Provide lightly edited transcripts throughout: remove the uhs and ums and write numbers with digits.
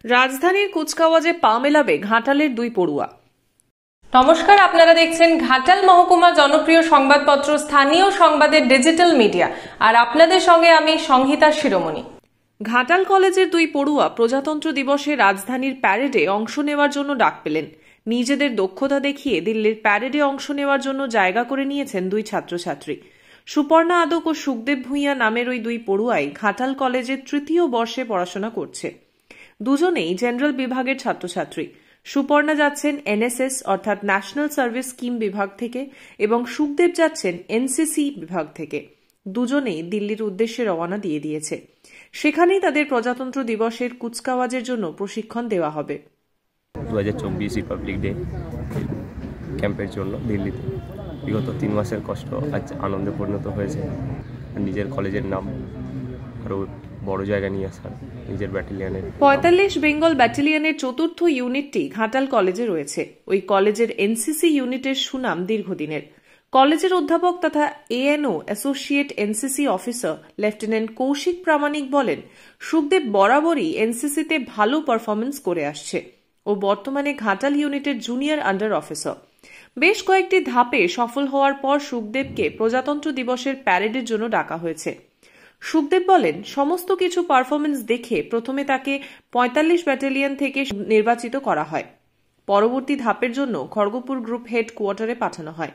রাজধানীর কুচকাওয়াজে পা মেলাবে ঘাটালের দুই পড়ুয়া। নমস্কার, আপনারা দেখছেন ঘাটাল মহকুমা জনপ্রিয় সংবাদপত্র স্থানীয় সংবাদের ডিজিটাল মিডিয়া, আর আপনাদের সঙ্গে আমি সংহিতা শিরোমণি। ঘাটাল কলেজের দুই পড়ুয়া প্রজাতন্ত্র দিবসে রাজধানীর প্যারেডে অংশ নেওয়ার জন্য ডাক পেলেন। নিজেদের দক্ষতা দেখিয়ে দিল্লির প্যারেডে অংশ নেওয়ার জন্য জায়গা করে নিয়েছেন দুই ছাত্রছাত্রী। সুপর্ণা আদক ও সুখদেব ভূঁইয়া নামের ওই দুই পড়ুয়াই ঘাটাল কলেজের তৃতীয় বর্ষে পড়াশোনা করছে। দুজনেই জেনারেল বিভাগের ছাত্রছাত্রী। সুপর্ণা যাচ্ছেন এনএসএস অর্থাৎ ন্যাশনাল সার্ভিস স্কিম বিভাগ থেকে এবং সুখদেব যাচ্ছেন এনসিসি বিভাগ থেকে। দুজনেই দিল্লির উদ্দেশ্যে রওনা দিয়ে দিয়েছে। সেখানেই তাদের প্রজাতন্ত্র দিবসের কুচকাওয়াজের জন্য প্রশিক্ষণ দেওয়া হবে। 2024 রিপাবলিক ডে ক্যাম্পের জন্য দিল্লিতে বিগত 3 মাসের কষ্ট আজ আনন্দে পরিণত হয়েছে। নিজের কলেজের নাম আরও বড় জায়গা নিয়ে আসার নিজের ব্যাটালিয়নের 45 বেঙ্গল ব্যাটালিয়নের চতুর্থ ইউনিটটি ঘাটাল কলেজে রয়েছে। ওই কলেজের এনসিসি ইউনিটের সুনাম দীর্ঘদিনের। কলেজের অধ্যাপক তথা ANO associate NCC officer lieutenant Koushik Pramanik বলেন, সুখদেব বরাবরই এনসিসিতে ভালো পারফরমেন্স করে আসছে ও বর্তমানে ঘাটাল ইউনিটের জুনিয়র আন্ডার অফিসার। বেশ কয়েকটি ধাপে সফল হওয়ার পর সুখদেবকে প্রজাতন্ত্র দিবসের প্যারেডের জন্য ডাকা হয়েছে। সুখদেব বলেন, সমস্ত কিছু পারফরমেন্স দেখে প্রথমে তাকে 45 ব্যাটালিয়ন থেকে নির্বাচিত করা হয়। পরবর্তী ধাপের জন্য খড়গপুর গ্রুপ হেড কোয়ার্টারে পাঠানো হয়।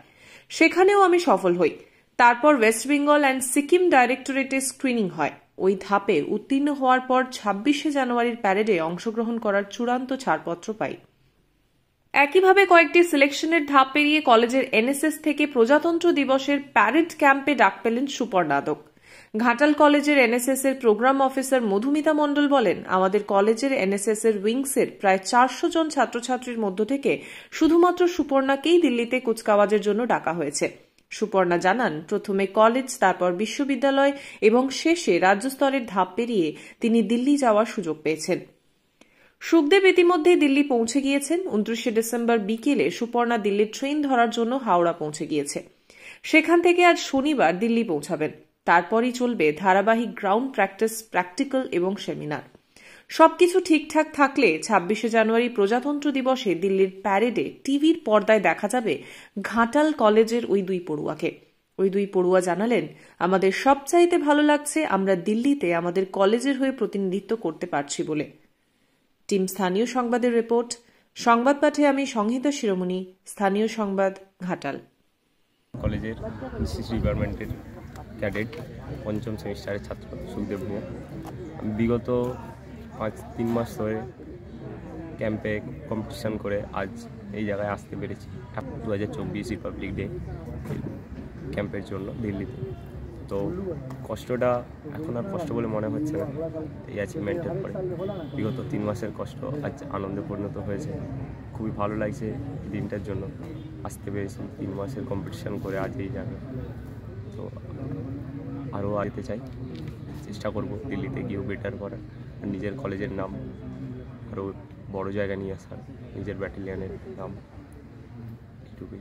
সেখানেও আমি সফল হই। তারপর ওয়েস্ট বেঙ্গল অ্যান্ড সিকিম ডাইরেক্টরেটে স্ক্রিনিং হয়। ওই ধাপে উত্তীর্ণ হওয়ার পর 26শে জানুয়ারির প্যারেডে অংশগ্রহণ করার চূড়ান্ত ছাড়পত্র পাই। একইভাবে কয়েকটি সিলেকশনের ধাপ পেরিয়ে কলেজের এনএসএস থেকে প্রজাতন্ত্র দিবসের প্যারেড ক্যাম্পে ডাক পেলেন সুপর্ণা আদক। ঘাটাল কলেজের এনএসএস এর প্রোগ্রাম অফিসার মধুমিতা মণ্ডল বলেন, আমাদের কলেজের এনএসএস এর উইংসের প্রায় 400 জন ছাত্রছাত্রীর মধ্য থেকে শুধুমাত্র সুপর্ণাকেই দিল্লিতে কুচকাওয়াজের জন্য ডাকা হয়েছে। সুপর্ণা জানান, প্রথমে কলেজ, তারপর বিশ্ববিদ্যালয় এবং শেষে রাজ্য স্তরের ধাপ পেরিয়ে তিনি দিল্লি যাওয়ার সুযোগ পেয়েছেন। সুখদেব ইতিমধ্যে দিল্লি পৌঁছে গিয়েছেন। 29শে ডিসেম্বর বিকেলে সুপর্ণা দিল্লির ট্রেন ধরার জন্য হাওড়া পৌঁছে গিয়েছে। সেখান থেকে আজ শনিবার দিল্লি পৌঁছাবেন। তারপরই চলবে ধারাবাহিক গ্রাউন্ড প্র্যাকটিস, প্র্যাকটিক্যাল এবং সেমিনার। সবকিছু ঠিকঠাক থাকলে 26শে জানুয়ারি প্রজাতন্ত্র দিবসে দিল্লির প্যারেডে টিভির পর্দায় দেখা যাবে ঘাটাল কলেজের ওই দুই পড়ুয়াকে। ওই দুই পড়ুয়া জানালেন, আমাদের সবচাইতে ভালো লাগছে আমরা দিল্লিতে আমাদের কলেজের হয়ে প্রতিনিধিত্ব করতে পারছি বলে। টিম স্থানীয় সংবাদের রিপোর্ট। সংবাদ পাঠে আমি সংহিতা শিরোমণি, স্থানীয় সংবাদ, ঘাটাল। কলেজের এনসিসি ডিপার্টমেন্টের ক্যাডেট 5ম সেমিস্টারের ছাত্র সুখদেব ভূঁইয়া। বিগত 3 মাস ধরে ক্যাম্পে কম্পিটিশান করে আজ এই জায়গায় আসতে পেরেছি 2024 রিপাবলিক ডে ক্যাম্পের জন্য দিল্লিতে। তো কষ্টটা এখন আর কষ্ট বলে মনে হচ্ছে না এই অ্যাচিভমেন্টের পরে। বিগত 3 মাসের কষ্ট আজ আনন্দে পরিণত হয়েছে। খুবই ভালো লাগছে এই দিনটার জন্য আসতে পেরেছি। 3 মাসের কম্পিটিশান করে আজ এই জায়গায়। তো আরও আসতে চাই, চেষ্টা করব দিল্লিতে গিয়েও বেটার করার, আর নিজের কলেজের নাম আরও বড় জায়গা নিয়ে আসার নিজের ব্যাটালিয়নের নাম, এটুকুই।